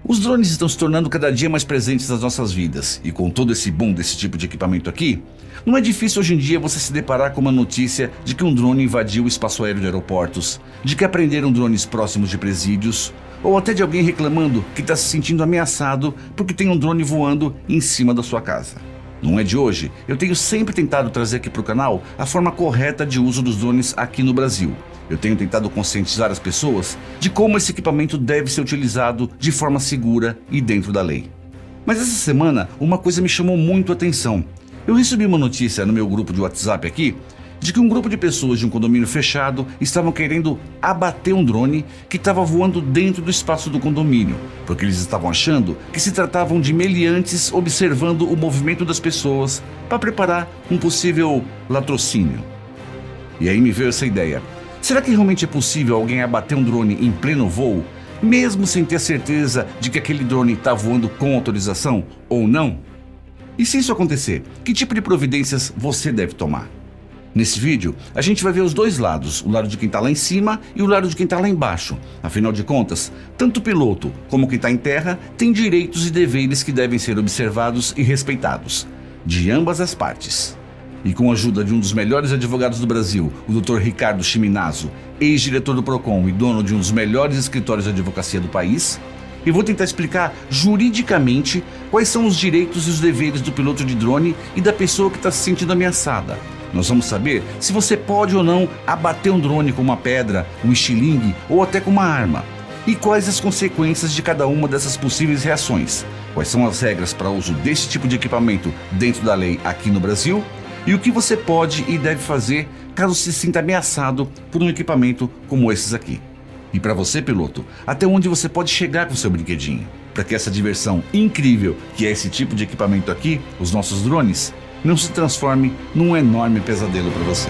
Os drones estão se tornando cada dia mais presentes nas nossas vidas, e com todo esse boom desse tipo de equipamento aqui, não é difícil hoje em dia você se deparar com uma notícia de que um drone invadiu o espaço aéreo de aeroportos, de que apreenderam drones próximos de presídios, ou até de alguém reclamando que está se sentindo ameaçado porque tem um drone voando em cima da sua casa. Não é de hoje, eu tenho sempre tentado trazer aqui para o canal a forma correta de uso dos drones aqui no Brasil. Eu tenho tentado conscientizar as pessoas de como esse equipamento deve ser utilizado de forma segura e dentro da lei. Mas essa semana, uma coisa me chamou muito a atenção. Eu recebi uma notícia no meu grupo de WhatsApp aqui, de que um grupo de pessoas de um condomínio fechado estavam querendo abater um drone que estava voando dentro do espaço do condomínio, porque eles estavam achando que se tratavam de meliantes observando o movimento das pessoas para preparar um possível latrocínio. E aí me veio essa ideia. Será que realmente é possível alguém abater um drone em pleno voo, mesmo sem ter certeza de que aquele drone está voando com autorização ou não? E se isso acontecer, que tipo de providências você deve tomar? Nesse vídeo, a gente vai ver os dois lados, o lado de quem está lá em cima e o lado de quem está lá embaixo. Afinal de contas, tanto o piloto como quem está em terra tem direitos e deveres que devem ser observados e respeitados, de ambas as partes. E com a ajuda de um dos melhores advogados do Brasil, o Dr. Ricardo Chiminazzo, ex-diretor do Procon e dono de um dos melhores escritórios de advocacia do país, eu vou tentar explicar juridicamente quais são os direitos e os deveres do piloto de drone e da pessoa que está se sentindo ameaçada. Nós vamos saber se você pode ou não abater um drone com uma pedra, um estilingue ou até com uma arma. E quais as consequências de cada uma dessas possíveis reações. Quais são as regras para o uso desse tipo de equipamento dentro da lei aqui no Brasil? E o que você pode e deve fazer caso se sinta ameaçado por um equipamento como esses aqui. E para você, piloto, até onde você pode chegar com o seu brinquedinho, para que essa diversão incrível que é esse tipo de equipamento aqui, os nossos drones, não se transforme num enorme pesadelo para você.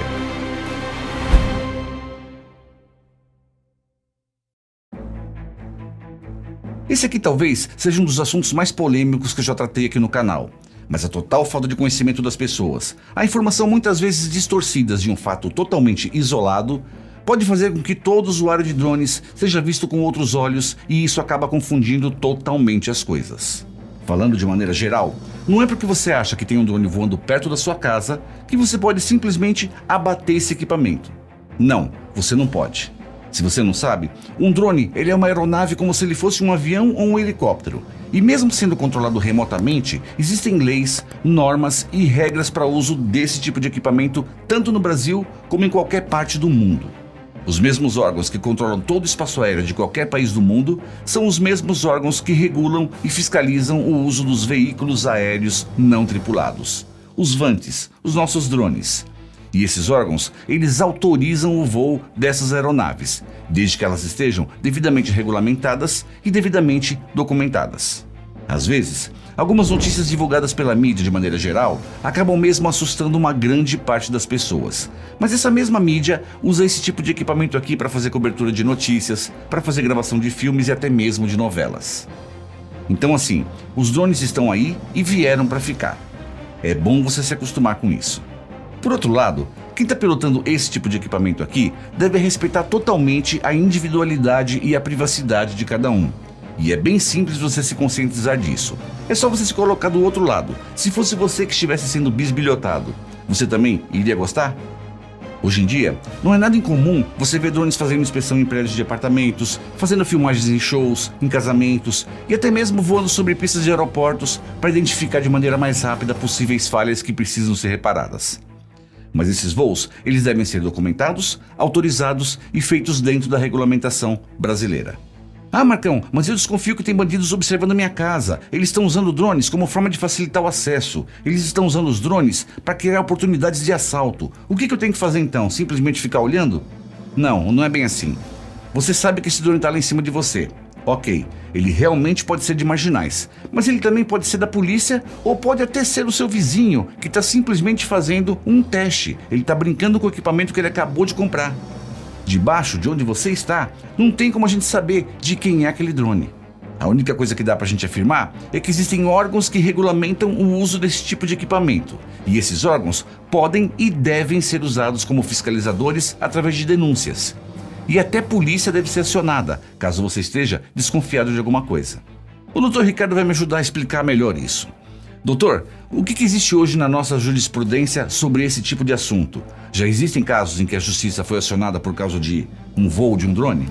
Esse aqui talvez seja um dos assuntos mais polêmicos que eu já tratei aqui no canal. Mas a total falta de conhecimento das pessoas, a informação muitas vezes distorcidas de um fato totalmente isolado, pode fazer com que todo usuário de drones seja visto com outros olhos e isso acaba confundindo totalmente as coisas. Falando de maneira geral, não é porque você acha que tem um drone voando perto da sua casa que você pode simplesmente abater esse equipamento. Não, você não pode. Se você não sabe, um drone ele é uma aeronave como se ele fosse um avião ou um helicóptero. E mesmo sendo controlado remotamente, existem leis, normas e regras para o uso desse tipo de equipamento tanto no Brasil como em qualquer parte do mundo. Os mesmos órgãos que controlam todo o espaço aéreo de qualquer país do mundo são os mesmos órgãos que regulam e fiscalizam o uso dos veículos aéreos não tripulados, os VANTs, os nossos drones. E esses órgãos, eles autorizam o voo dessas aeronaves, desde que elas estejam devidamente regulamentadas e devidamente documentadas. Às vezes, algumas notícias divulgadas pela mídia de maneira geral acabam mesmo assustando uma grande parte das pessoas. Mas essa mesma mídia usa esse tipo de equipamento aqui para fazer cobertura de notícias, para fazer gravação de filmes e até mesmo de novelas. Então assim, os drones estão aí e vieram para ficar. É bom você se acostumar com isso. Por outro lado, quem está pilotando esse tipo de equipamento aqui deve respeitar totalmente a individualidade e a privacidade de cada um. E é bem simples você se conscientizar disso. É só você se colocar do outro lado. Se fosse você que estivesse sendo bisbilhotado, você também iria gostar? Hoje em dia, não é nada incomum você ver drones fazendo inspeção em prédios de apartamentos, fazendo filmagens em shows, em casamentos e até mesmo voando sobre pistas de aeroportos para identificar de maneira mais rápida possíveis falhas que precisam ser reparadas. Mas esses voos, eles devem ser documentados, autorizados e feitos dentro da regulamentação brasileira. Ah, Marcão, mas eu desconfio que tem bandidos observando minha casa. Eles estão usando drones como forma de facilitar o acesso. Eles estão usando os drones para criar oportunidades de assalto. O que eu tenho que fazer então? Simplesmente ficar olhando? Não, não é bem assim. Você sabe que esse drone está lá em cima de você. Ok, ele realmente pode ser de marginais, mas ele também pode ser da polícia ou pode até ser o seu vizinho que está simplesmente fazendo um teste. Ele está brincando com o equipamento que ele acabou de comprar. Debaixo de onde você está, não tem como a gente saber de quem é aquele drone. A única coisa que dá pra gente afirmar é que existem órgãos que regulamentam o uso desse tipo de equipamento. E esses órgãos podem e devem ser usados como fiscalizadores através de denúncias. E até polícia deve ser acionada, caso você esteja desconfiado de alguma coisa. O doutor Ricardo vai me ajudar a explicar melhor isso. Doutor, o que existe hoje na nossa jurisprudência sobre esse tipo de assunto? Já existem casos em que a justiça foi acionada por causa de um voo de um drone?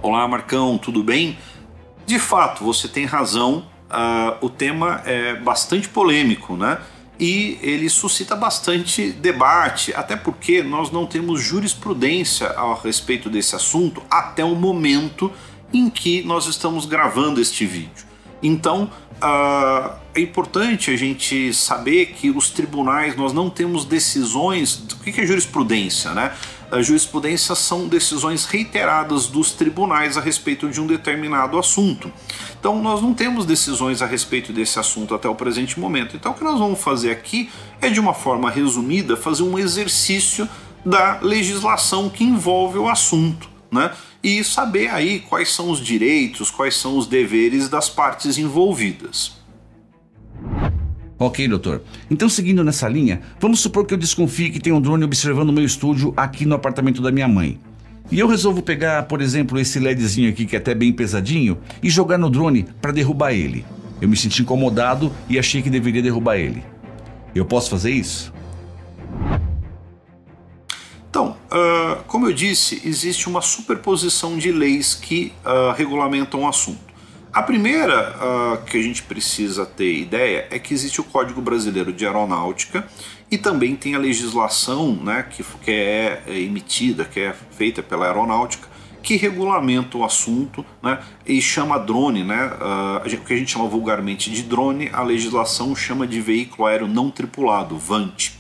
Olá, Marcão, tudo bem? De fato, você tem razão, o tema é bastante polêmico, né? E ele suscita bastante debate, até porque nós não temos jurisprudência a respeito desse assunto até o momento em que nós estamos gravando este vídeo. Então, é importante a gente saber que os tribunais, nós não temos decisões. O que é jurisprudência, né? A jurisprudência são decisões reiteradas dos tribunais a respeito de um determinado assunto. Então nós não temos decisões a respeito desse assunto até o presente momento. Então o que nós vamos fazer aqui é, de uma forma resumida, fazer um exercício da legislação que envolve o assunto, né? E saber aí quais são os direitos, quais são os deveres das partes envolvidas. Ok, doutor. Então, seguindo nessa linha, vamos supor que eu desconfie que tem um drone observando o meu estúdio aqui no apartamento da minha mãe. E eu resolvo pegar, por exemplo, esse LEDzinho aqui que é até bem pesadinho e jogar no drone para derrubar ele. Eu me senti incomodado e achei que deveria derrubar ele. Eu posso fazer isso? Então, como eu disse, existe uma superposição de leis que regulamentam o assunto. A primeira que a gente precisa ter ideia é que existe o Código Brasileiro de Aeronáutica e também tem a legislação, né, que é emitida, que é feita pela Aeronáutica, que regulamenta o assunto, né, e chama drone, né, o que a gente chama vulgarmente de drone, a legislação chama de veículo aéreo não tripulado, VANT.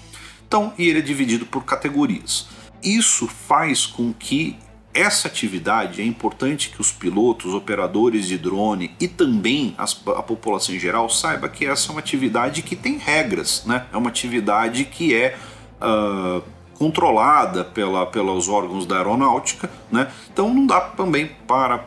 Então, e ele é dividido por categorias. Isso faz com que essa atividade, é importante que os pilotos, operadores de drone e também a população em geral saiba que essa é uma atividade que tem regras, né? É uma atividade que é controlada pelos órgãos da aeronáutica, né? Então não dá também para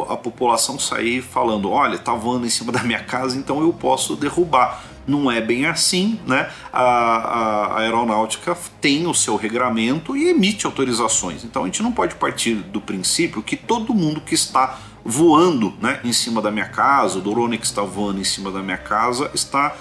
a população sair falando, olha, tá voando em cima da minha casa, então eu posso derrubar. Não é bem assim, né? A aeronáutica tem o seu regramento e emite autorizações. Então a gente não pode partir do princípio que todo mundo que está voando, né, em cima da minha casa, o drone que está voando em cima da minha casa, está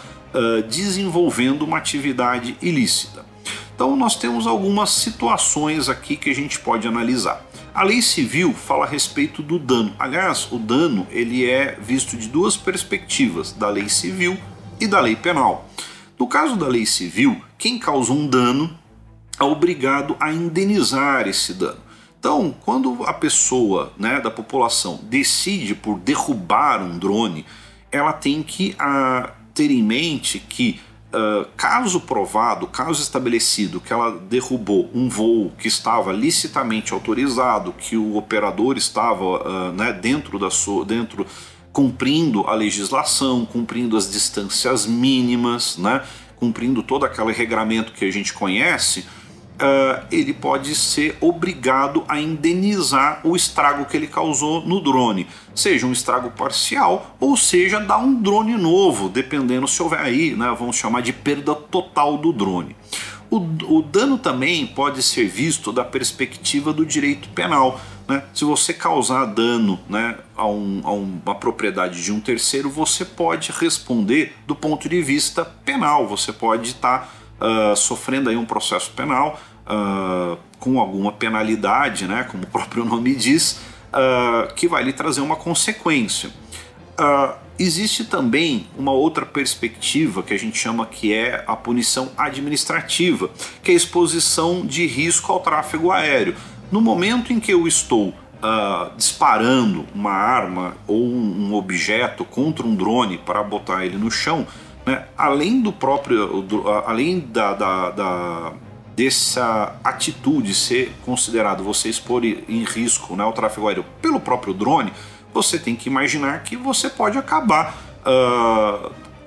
desenvolvendo uma atividade ilícita. Então nós temos algumas situações aqui que a gente pode analisar. A lei civil fala a respeito do dano. Aliás, o dano ele é visto de duas perspectivas, da lei civil e da lei penal. No caso da lei civil, quem causa um dano é obrigado a indenizar esse dano. Então, quando a pessoa, né, da população decide por derrubar um drone, ela tem que ter em mente que, caso provado, caso estabelecido que ela derrubou um voo que estava licitamente autorizado, que o operador estava né, cumprindo a legislação, cumprindo as distâncias mínimas, né, cumprindo todo aquele regramento que a gente conhece, ele pode ser obrigado a indenizar o estrago que ele causou no drone, seja um estrago parcial ou seja dar um drone novo, dependendo se houver aí, né, vamos chamar de perda total do drone. O dano também pode ser visto da perspectiva do direito penal, né? Se você causar dano, né, a uma propriedade de um terceiro, você pode responder do ponto de vista penal, você pode estar sofrendo aí um processo penal com alguma penalidade, né, como o próprio nome diz, que vai lhe trazer uma consequência. Existe também uma outra perspectiva que a gente chama que é a punição administrativa, que é a exposição de risco ao tráfego aéreo. No momento em que eu estou disparando uma arma ou um objeto contra um drone para botar ele no chão, né, além dessa atitude ser considerado você expor em risco, né, o tráfego aéreo pelo próprio drone, você tem que imaginar que você pode acabar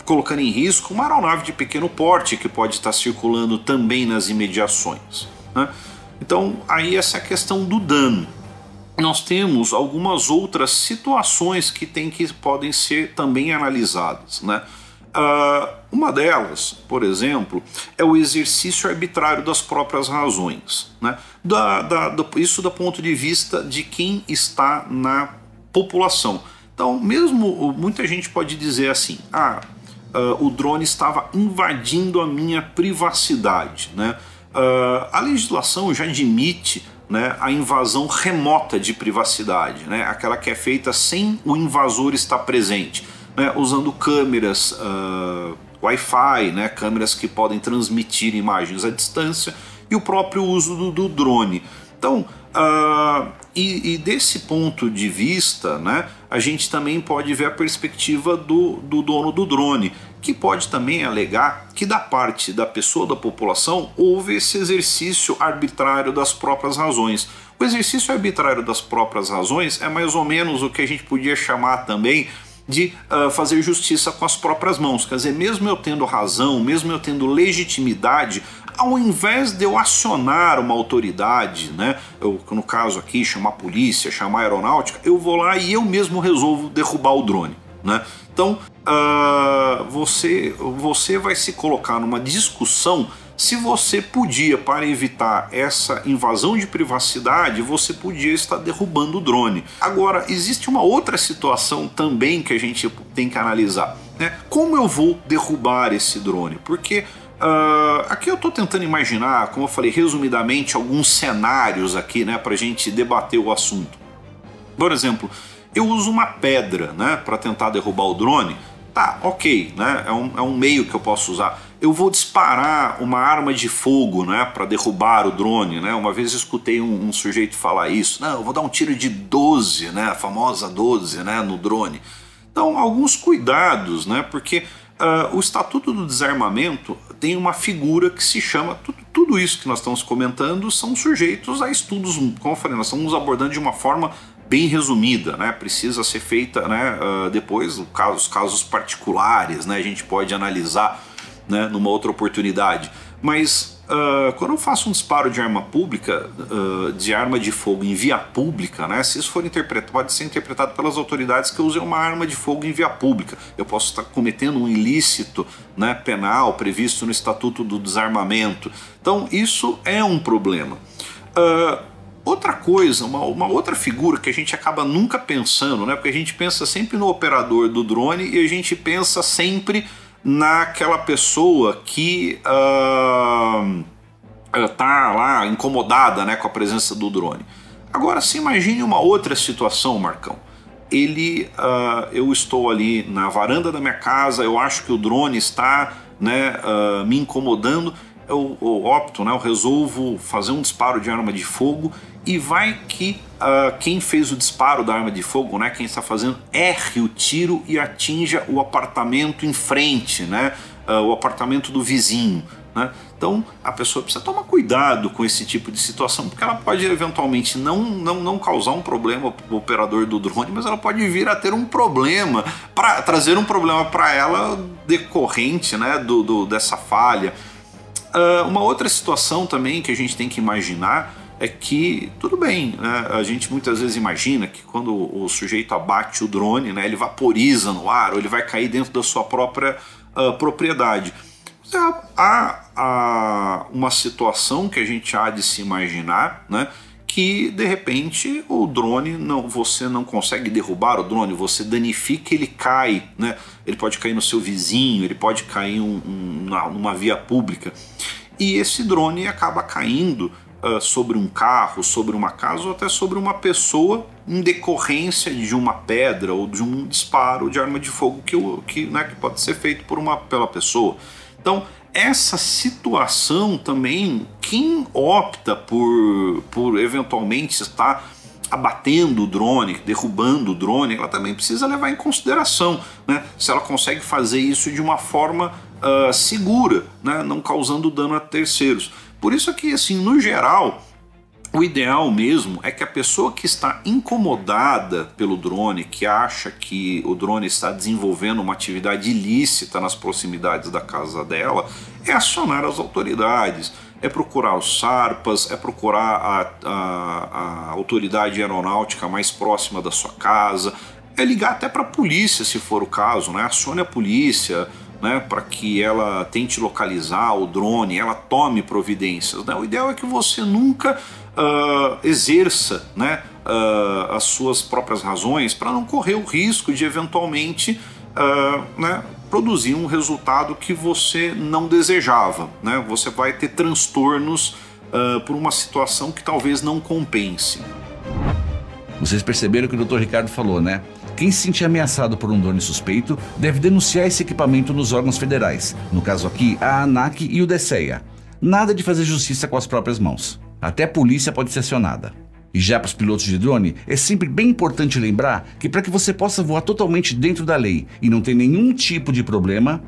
colocando em risco uma aeronave de pequeno porte que pode estar circulando também nas imediações, né? Então aí essa é a questão do dano. Nós temos algumas outras situações que podem ser também analisadas, né? Uma delas, por exemplo, é o exercício arbitrário das próprias razões, né? Isso do ponto de vista de quem está na população. Então, mesmo muita gente pode dizer assim, o drone estava invadindo a minha privacidade, né? A legislação já admite, né, a invasão remota de privacidade, né, aquela que é feita sem o invasor estar presente, né, usando câmeras Wi-Fi, né, câmeras que podem transmitir imagens à distância, e o próprio uso do drone. Então, e desse ponto de vista, né, a gente também pode ver a perspectiva do dono do drone, que pode também alegar que da parte da pessoa, da população, houve esse exercício arbitrário das próprias razões. O exercício arbitrário das próprias razões é mais ou menos o que a gente podia chamar também de fazer justiça com as próprias mãos. Quer dizer, mesmo eu tendo razão, mesmo eu tendo legitimidade, ao invés de eu acionar uma autoridade, né, no caso aqui, chamar a polícia, chamar a aeronáutica, eu vou lá e eu mesmo resolvo derrubar o drone, né? Então, você vai se colocar numa discussão se você podia, para evitar essa invasão de privacidade, você podia estar derrubando o drone. Agora, existe uma outra situação também que a gente tem que analisar, né? Como eu vou derrubar esse drone? Porque aqui eu estou tentando imaginar, como eu falei resumidamente, alguns cenários aqui, né, para a gente debater o assunto. Por exemplo, eu uso uma pedra, né, para tentar derrubar o drone. Tá, ok, né, é um meio que eu posso usar. Eu vou disparar uma arma de fogo, né, para derrubar o drone, né? Uma vez eu escutei um sujeito falar isso. Não, eu vou dar um tiro de 12, né, a famosa 12, né, no drone. Então, alguns cuidados, né, porque o Estatuto do Desarmamento tem uma figura que se chama... Tudo isso que nós estamos comentando são sujeitos a estudos, como eu falei, nós estamos abordando de uma forma bem resumida, né? Precisa ser feita, né, depois, os casos particulares, né, a gente pode analisar, né, numa outra oportunidade. Mas quando eu faço um disparo de arma pública, de arma de fogo em via pública, né, se isso for interpretado, pode ser interpretado pelas autoridades que eu usei uma arma de fogo em via pública. Eu posso estar cometendo um ilícito, né, penal previsto no Estatuto do Desarmamento. Então isso é um problema. Outra coisa, uma outra figura que a gente acaba nunca pensando, né, porque a gente pensa sempre no operador do drone e a gente pensa sempre naquela pessoa que tá lá incomodada, né, com a presença do drone. Agora, se imagine uma outra situação, Marcão. Eu estou ali na varanda da minha casa, eu acho que o drone está, né, me incomodando, eu opto, né, eu resolvo fazer um disparo de arma de fogo e vai que quem fez o disparo da arma de fogo, né, quem está fazendo, erre o tiro e atinja o apartamento em frente, né, o apartamento do vizinho, né? Então a pessoa precisa tomar cuidado com esse tipo de situação, porque ela pode eventualmente não causar um problema para o operador do drone, mas ela pode vir a ter um problema, trazer um problema para ela decorrente, né, dessa falha. Uma outra situação também que a gente tem que imaginar é que, tudo bem, né, a gente muitas vezes imagina que quando o sujeito abate o drone, né, ele vaporiza no ar ou ele vai cair dentro da sua própria propriedade. Há uma situação que a gente há de se imaginar, né, que de repente o drone, você não consegue derrubar o drone, você danifica, ele cai, né, ele pode cair no seu vizinho, ele pode cair numa via pública, e esse drone acaba caindo sobre um carro, sobre uma casa ou até sobre uma pessoa em decorrência de uma pedra ou de um disparo de arma de fogo que pode ser feito pela pessoa. Então, essa situação também, quem opta por eventualmente estar abatendo o drone, derrubando o drone, ela também precisa levar em consideração, né, se ela consegue fazer isso de uma forma segura, né, não causando dano a terceiros. Por isso que, assim, no geral, o ideal mesmo é que a pessoa que está incomodada pelo drone, que acha que o drone está desenvolvendo uma atividade ilícita nas proximidades da casa dela, é acionar as autoridades, é procurar os SARPAS, é procurar a autoridade aeronáutica mais próxima da sua casa, é ligar até para a polícia, se for o caso, né? Acione a polícia, né, para que ela tente localizar o drone, ela tome providências, né? O ideal é que você nunca exerça, né, as suas próprias razões para não correr o risco de eventualmente né, produzir um resultado que você não desejava, né? Você vai ter transtornos por uma situação que talvez não compense. Vocês perceberam o que o Dr. Ricardo falou, né? Quem se sentir ameaçado por um drone suspeito deve denunciar esse equipamento nos órgãos federais, no caso aqui a ANAC e o DECEA. Nada de fazer justiça com as próprias mãos. Até a polícia pode ser acionada. E já para os pilotos de drone, é sempre bem importante lembrar que para que você possa voar totalmente dentro da lei e não ter nenhum tipo de problema,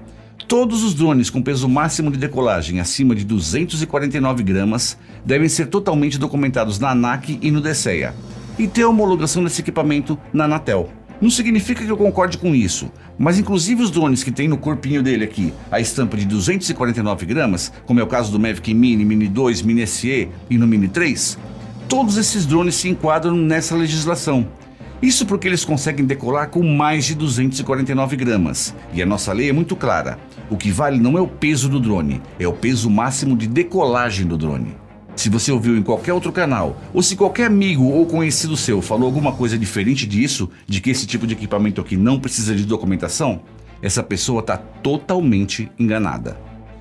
todos os drones com peso máximo de decolagem acima de 249 gramas devem ser totalmente documentados na ANAC e no DECEA e ter a homologação desse equipamento na Anatel. Não significa que eu concorde com isso, mas inclusive os drones que tem no corpinho dele aqui a estampa de 249 gramas, como é o caso do Mavic Mini, Mini 2, Mini SE e no Mini 3, todos esses drones se enquadram nessa legislação. Isso porque eles conseguem decolar com mais de 249 gramas. E a nossa lei é muito clara. O que vale não é o peso do drone, é o peso máximo de decolagem do drone. Se você ouviu em qualquer outro canal, ou se qualquer amigo ou conhecido seu falou alguma coisa diferente disso, de que esse tipo de equipamento aqui não precisa de documentação, essa pessoa está totalmente enganada.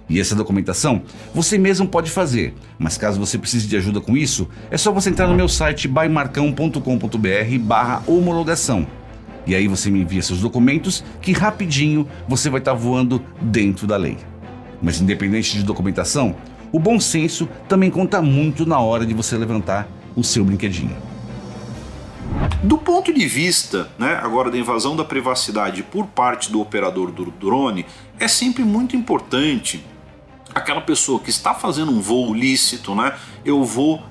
E essa documentação você mesmo pode fazer, mas caso você precise de ajuda com isso, é só você entrar no meu site bymarcão.com.br/homologação. E aí você me envia seus documentos que rapidinho você vai estar voando dentro da lei. Mas independente de documentação, o bom senso também conta muito na hora de você levantar o seu brinquedinho. Do ponto de vista, né, agora da invasão da privacidade por parte do operador do drone, é sempre muito importante aquela pessoa que está fazendo um voo lícito, né? Eu vou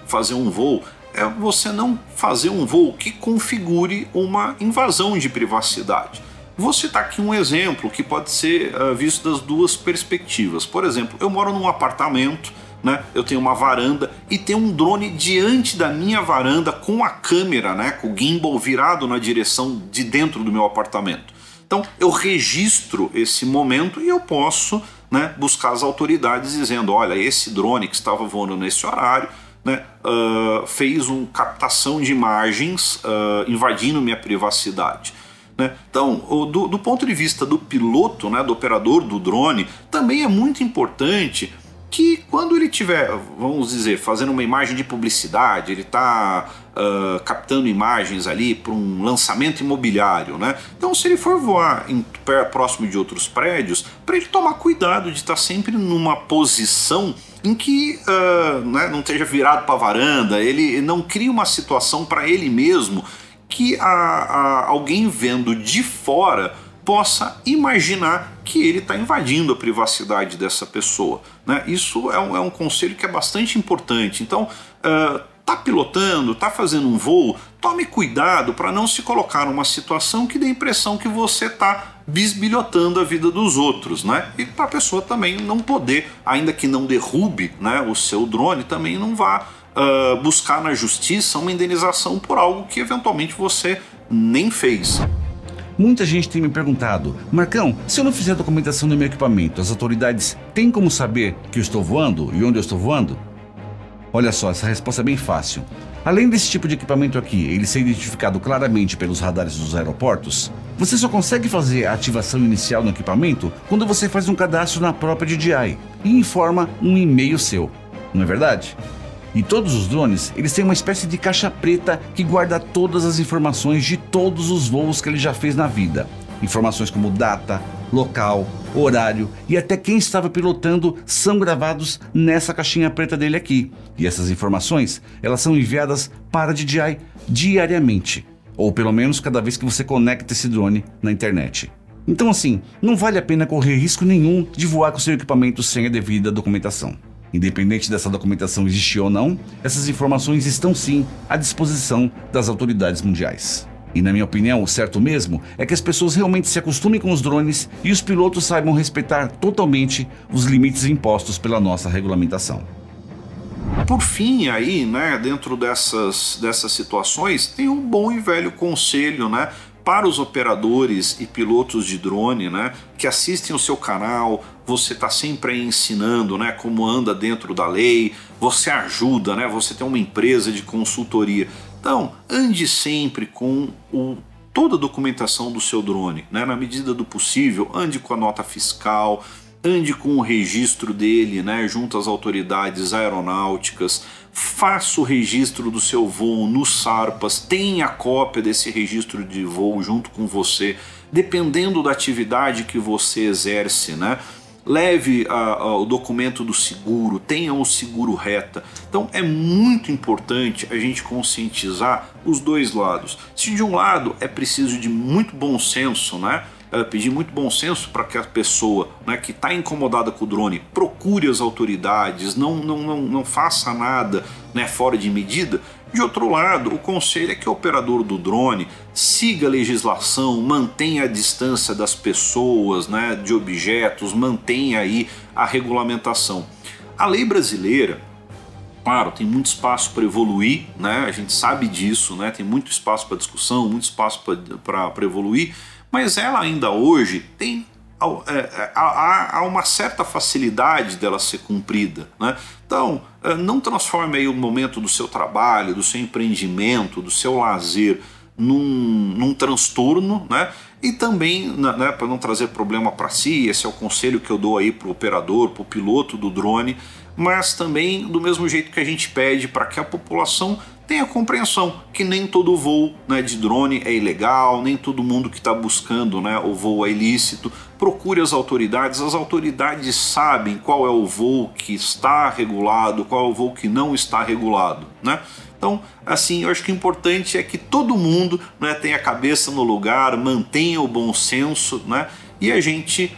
fazer um voo. É você não fazer um voo que configure uma invasão de privacidade. Vou citar aqui um exemplo que pode ser visto das duas perspectivas. Por exemplo, eu moro num apartamento, né? Eu tenho uma varanda e tem um drone diante da minha varanda com a câmera, né? Com o gimbal virado na direção de dentro do meu apartamento. Então eu registro esse momento e eu posso, né, buscar as autoridades dizendo, olha, esse drone que estava voando nesse horário, né, fez uma captação de imagens invadindo minha privacidade. Né? Então, do ponto de vista do piloto, né, do operador do drone, também é muito importante que quando ele estiver, vamos dizer, fazendo uma imagem de publicidade, ele está captando imagens ali para um lançamento imobiliário, né? Então se ele for voar próximo de outros prédios, para ele tomar cuidado de estar sempre numa posição em que né, não esteja virado para a varanda, ele não cria uma situação para ele mesmo que alguém vendo de fora possa imaginar que ele está invadindo a privacidade dessa pessoa, né? Isso é um conselho que é bastante importante. Então, tá pilotando, tá fazendo um voo, tome cuidado para não se colocar numa situação que dê a impressão que você está bisbilhotando a vida dos outros, né? E para a pessoa também não poder, ainda que não derrube, né, o seu drone, também não vá buscar na justiça uma indenização por algo que eventualmente você nem fez. Muita gente tem me perguntado, Marcão, se eu não fizer a documentação do meu equipamento, as autoridades têm como saber que eu estou voando e onde eu estou voando? Olha só, essa resposta é bem fácil. Além desse tipo de equipamento aqui, ele ser identificado claramente pelos radares dos aeroportos, você só consegue fazer a ativação inicial no equipamento quando você faz um cadastro na própria DJI e informa um e-mail seu, não é verdade? E todos os drones, eles têm uma espécie de caixa preta que guarda todas as informações de todos os voos que ele já fez na vida. Informações como data, local, horário e até quem estava pilotando são gravados nessa caixinha preta dele aqui. E essas informações, elas são enviadas para a DJI diariamente, ou pelo menos cada vez que você conecta esse drone na internet. Então assim, não vale a pena correr risco nenhum de voar com seu equipamento sem a devida documentação. Independente dessa documentação existir ou não, essas informações estão sim à disposição das autoridades mundiais. E na minha opinião, o certo mesmo é que as pessoas realmente se acostumem com os drones e os pilotos saibam respeitar totalmente os limites impostos pela nossa regulamentação. Por fim, aí, né, dentro dessas situações, tem um bom e velho conselho, né, para os operadores e pilotos de drone, né, que assistem o seu canal, você está sempre aí ensinando, né, como anda dentro da lei, você ajuda, né, você tem uma empresa de consultoria. Então, ande sempre com toda a documentação do seu drone, né, na medida do possível, ande com a nota fiscal, ande com o registro dele, né, junto às autoridades aeronáuticas, faça o registro do seu voo no SARPAS, tenha cópia desse registro de voo junto com você, dependendo da atividade que você exerce, né? Leve o documento do seguro, tenha um seguro reta. Então é muito importante a gente conscientizar os dois lados. Se de um lado é preciso de muito bom senso, né? Pedir muito bom senso para que a pessoa, né, que está incomodada com o drone procure as autoridades, não faça nada, né, fora de medida. De outro lado, o conselho é que o operador do drone siga a legislação, mantenha a distância das pessoas, né, de objetos, mantenha aí a regulamentação. A lei brasileira, claro, tem muito espaço para evoluir, né, a gente sabe disso, né, tem muito espaço para discussão, muito espaço para evoluir, mas ela ainda hoje tem há uma certa facilidade dela ser cumprida, né? Então, não transforme aí o momento do seu trabalho, do seu empreendimento, do seu lazer num transtorno, né? E também, né, para não trazer problema para si, esse é o conselho que eu dou aí para o operador, para o piloto do drone, mas também do mesmo jeito que a gente pede para que a população tenha compreensão que nem todo voo, né, de drone é ilegal, nem todo mundo que está buscando, né, o voo é ilícito. Procure as autoridades sabem qual é o voo que está regulado, qual é o voo que não está regulado, né? Então, assim, eu acho que o importante é que todo mundo, né, tenha a cabeça no lugar, mantenha o bom senso, né, e a gente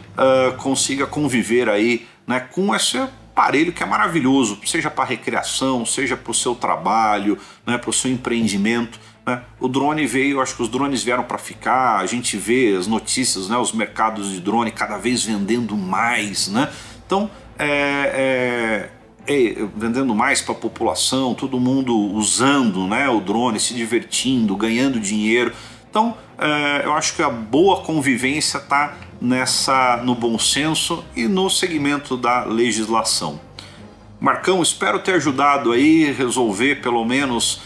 consiga conviver aí, né, com esse aparelho que é maravilhoso, seja para recreação, seja para o seu trabalho, né, para o seu empreendimento, né? O drone veio, acho que os drones vieram para ficar, a gente vê as notícias, né, os mercados de drone cada vez vendendo mais, né? Então, vendendo mais para a população, todo mundo usando, né, o drone, se divertindo, ganhando dinheiro. Então, eu acho que a boa convivência está no bom senso e no segmento da legislação. Marcão, espero ter ajudado aí resolver pelo menos,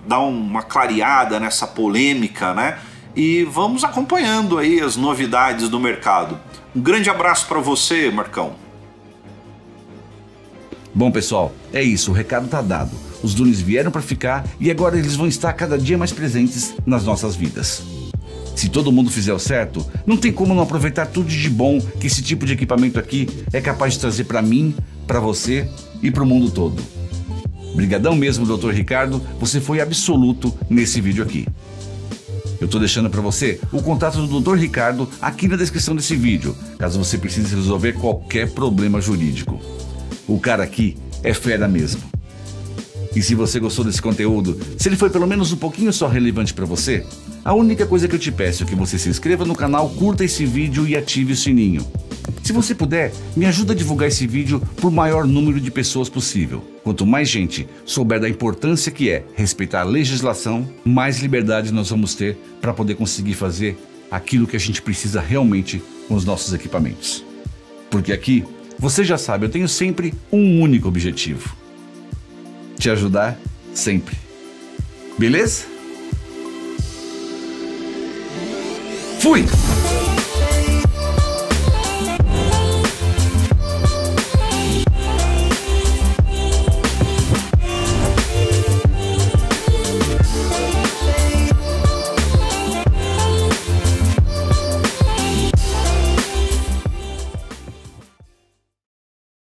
dar uma clareada nessa polêmica, né? E vamos acompanhando aí as novidades do mercado. Um grande abraço para você, Marcão. Bom, pessoal, é isso, o recado tá dado. Os drones vieram para ficar e agora eles vão estar cada dia mais presentes nas nossas vidas. Se todo mundo fizer o certo, não tem como não aproveitar tudo de bom que esse tipo de equipamento aqui é capaz de trazer para mim, para você e para o mundo todo. Brigadão mesmo, Dr. Ricardo, você foi absoluto nesse vídeo aqui. Eu tô deixando para você o contato do Dr. Ricardo aqui na descrição desse vídeo, caso você precise resolver qualquer problema jurídico. O cara aqui é fera mesmo. E se você gostou desse conteúdo, se ele foi pelo menos um pouquinho só relevante para você, a única coisa que eu te peço é que você se inscreva no canal, curta esse vídeo e ative o sininho. Se você puder, me ajuda a divulgar esse vídeo para o maior número de pessoas possível. Quanto mais gente souber da importância que é respeitar a legislação, mais liberdade nós vamos ter para poder conseguir fazer aquilo que a gente precisa realmente com os nossos equipamentos. Porque aqui, você já sabe, eu tenho sempre um único objetivo: te ajudar sempre. Beleza? Fui!